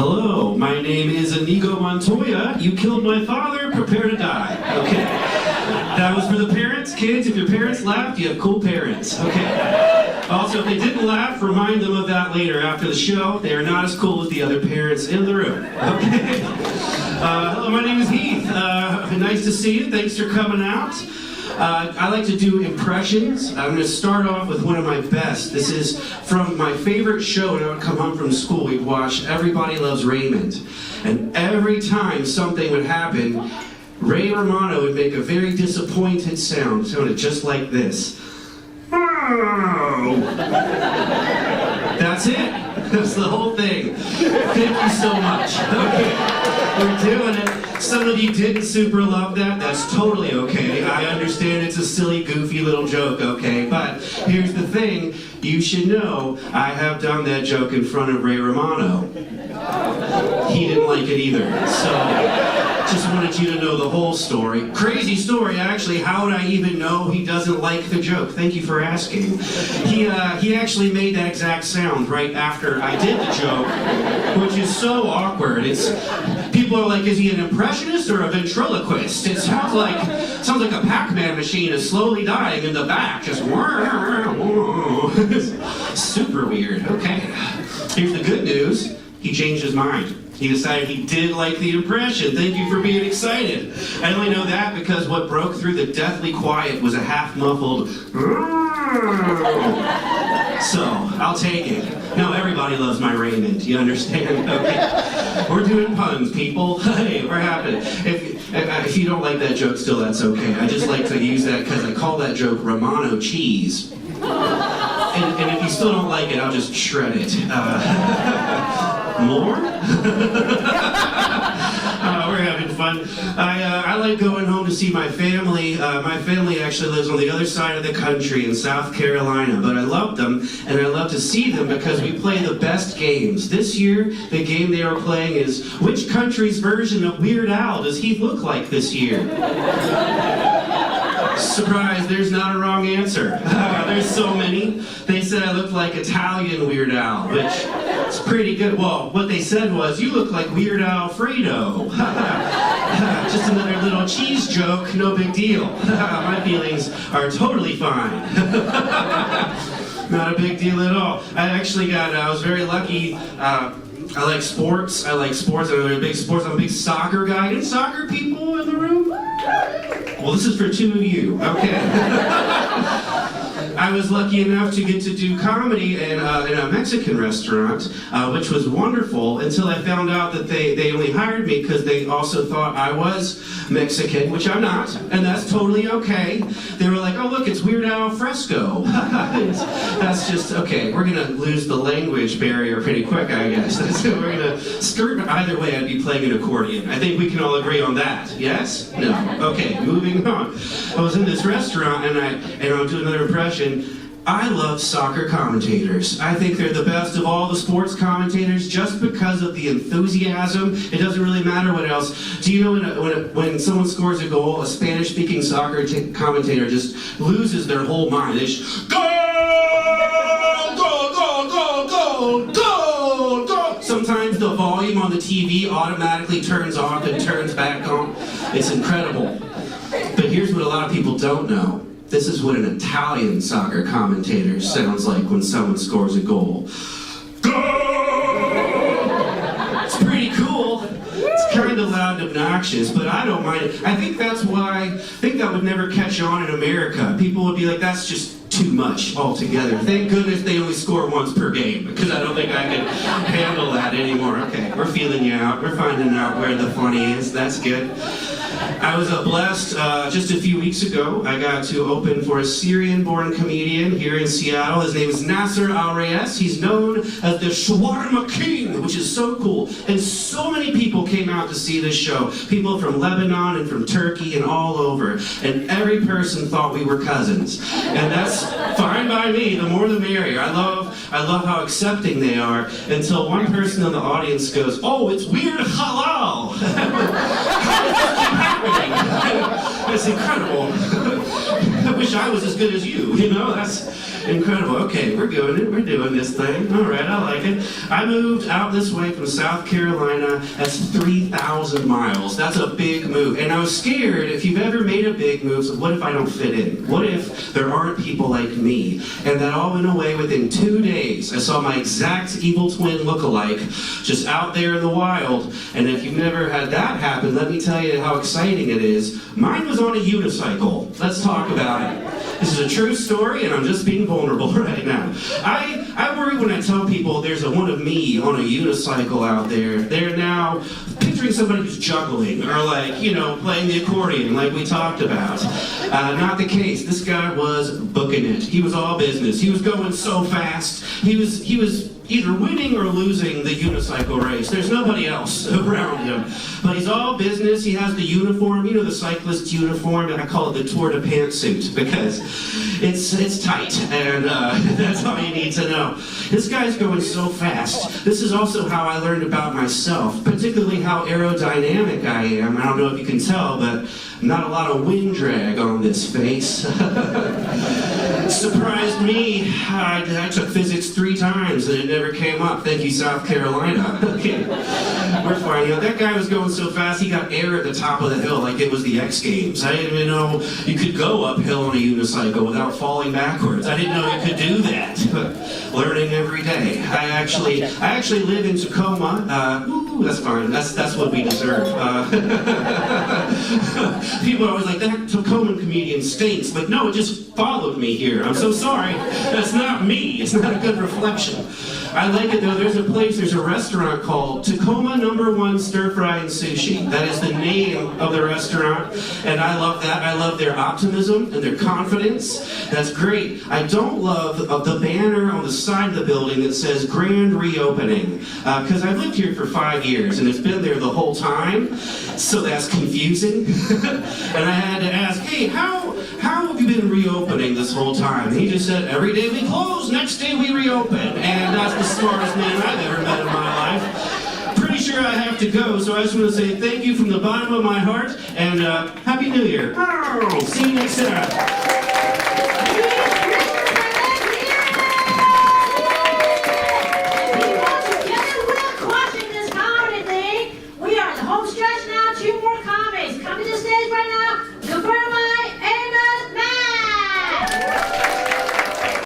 Hello, my name is Inigo Montoya. You killed my father, prepare to die. Okay? That was for the parents. Kids, if your parents laughed, you have cool parents. Okay? Also, if they didn't laugh, remind them of that later after the show. They are not as cool as the other parents in the room. Okay? Hello, my name is Heath. Nice to see you. Thanks for coming out. I like to do impressions. I'm going to start off with one of my best. This is from my favorite show when I would come home from school. We'd watch Everybody Loves Raymond. And every time something would happen, Ray Romano would make a very disappointed sound. It sounded just like this. That's it. That's the whole thing. Thank you so much. Okay, we're doing it. Some of you didn't super love that. That's totally okay. I understand it's a silly, goofy little joke, okay? But here's the thing. You should know I have done that joke in front of Ray Romano. He didn't like it either. So just wanted you to know the whole story. Crazy story, actually. How would I even know he doesn't like the joke? Thank you for asking. He actually made that exact sound right after I did the joke, which is so awkward. People are like, is he an impressionist or a ventriloquist? It sounds like a Pac-Man machine is slowly dying in the back. Just super weird. Okay. Here's the good news. He changed his mind. He decided he did like the impression. Thank you for being excited. I only know that because what broke through the deathly quiet was a half-muffled so, I'll take it. No, everybody loves my Raymond. You understand? Okay. We're doing puns, people. Hey, we're happy. If you don't like that joke still, that's okay. I just like to use that because I call that joke Romano cheese. And if you still don't like it, I'll just shred it. More? We're having fun. I like going home to see my family. My family actually lives on the other side of the country in South Carolina, but I love them, and I love to see them because we play the best games. This year, the game they are playing is, which country's version of Weird Al does Heath look like this year? Surprise, there's not a wrong answer. There's so many. They said I looked like Italian Weird Al, which is pretty good. Well, what they said was, you look like Weird Alfredo. Just another little cheese joke, no big deal. My feelings are totally fine. Not a big deal at all. I was very lucky. I like sports. I'm a big soccer guy. Any soccer people in the room? Well, this is for two of you. Okay. I was lucky enough to get to do comedy in a Mexican restaurant, which was wonderful until I found out that they only hired me because they also thought I was Mexican, which I'm not, and that's totally okay. They were like, oh, look, it's Weird Al Fresco. That's just, okay, we're going to lose the language barrier pretty quick, I guess. So we're going to skirt. Either way, I'd be playing an accordion. I think we can all agree on that. Yes? No? Okay, moving on. I was in this restaurant, and I'll do another impression. I love soccer commentators. I think they're the best of all the sports commentators just because of the enthusiasm. It doesn't really matter what else. Do you know when someone scores a goal, a Spanish-speaking soccer commentator just loses their whole mind. They just, goal, goal, goal, goal, goal, goal, goal. Sometimes the volume on the TV automatically turns off and turns back on. It's incredible. But here's what a lot of people don't know. This is what an Italian soccer commentator sounds like when someone scores a goal. Goal! It's pretty cool. It's kind of loud and obnoxious, but I don't mind it. I think that would never catch on in America. People would be like, that's just too much altogether. Thank goodness they only score once per game, because I don't think I can handle that anymore. Okay, we're feeling you out. We're finding out where the funny is. That's good. I was blessed just a few weeks ago. I got to open for a Syrian-born comedian here in Seattle. His name is Nasser Al-Reyes. He's known as the Shawarma King, which is so cool. And so many people came out to see this show. People from Lebanon and from Turkey and all over. And every person thought we were cousins. And that's fine by me. The more the merrier. I love how accepting they are, until one person in the audience goes, oh, it's weird halal. How does this keep happening? happening? That's incredible. I wish I was as good as you, you know? That's incredible. Okay, we're doing it. We're doing this thing. All right, I like it. I moved out this way from South Carolina. That's 3,000 miles. That's a big move. And I was scared, if you've ever made a big move, so what if I don't fit in? What if there aren't people like me? And that all went away within 2 days. I saw my exact evil twin look-alike just out there in the wild. And if you've never had that happen, let me tell you how exciting it is. Mine was on a unicycle. Let's talk about it. This is a true story, and I'm just being vulnerable right now. I worry when I tell people there's a one of me on a unicycle out there. They're now picturing somebody who's juggling or playing the accordion like we talked about. Not the case. This guy was booking it. He was all business. He was going so fast. He was either winning or losing the unicycle race. There's nobody else around him. But he's all business. He has the uniform, the cyclist uniform, and I call it the Tour de Pantsuit because it's tight, and that's all you need to know. This guy's going so fast. This is also how I learned about myself, particularly how aerodynamic I am. I don't know if you can tell, but not a lot of wind drag on this face. Surprised me. I took physics 3 times and it never came up. Thank you, South Carolina. Okay, we're fine. That guy was going so fast, he got air at the top of the hill like it was the X Games. I didn't even know you could go uphill on a unicycle without falling backwards. I didn't know you could do that. But learning every day. I actually live in Tacoma. That's fine. That's what we deserve. People are always like, that Tacoman comedian stinks. But no, it just followed me here. I'm so sorry. That's not me. It's not a good reflection. I like it though. There's a restaurant called Tacoma No. 1 Stir Fry and Sushi. That is the name of the restaurant. And I love that. I love their optimism and their confidence. That's great. I don't love the banner on the side of the building that says grand reopening. Because I've lived here for 5 years and it's been there the whole time. So that's confusing. And I had to ask, hey, how have you been reopening this whole time? And he just said, every day we close, next day we reopen. And that's the smartest man I've ever met in my life. Pretty sure I have to go, so I just want to say thank you from the bottom of my heart, and Happy New Year. See you next time.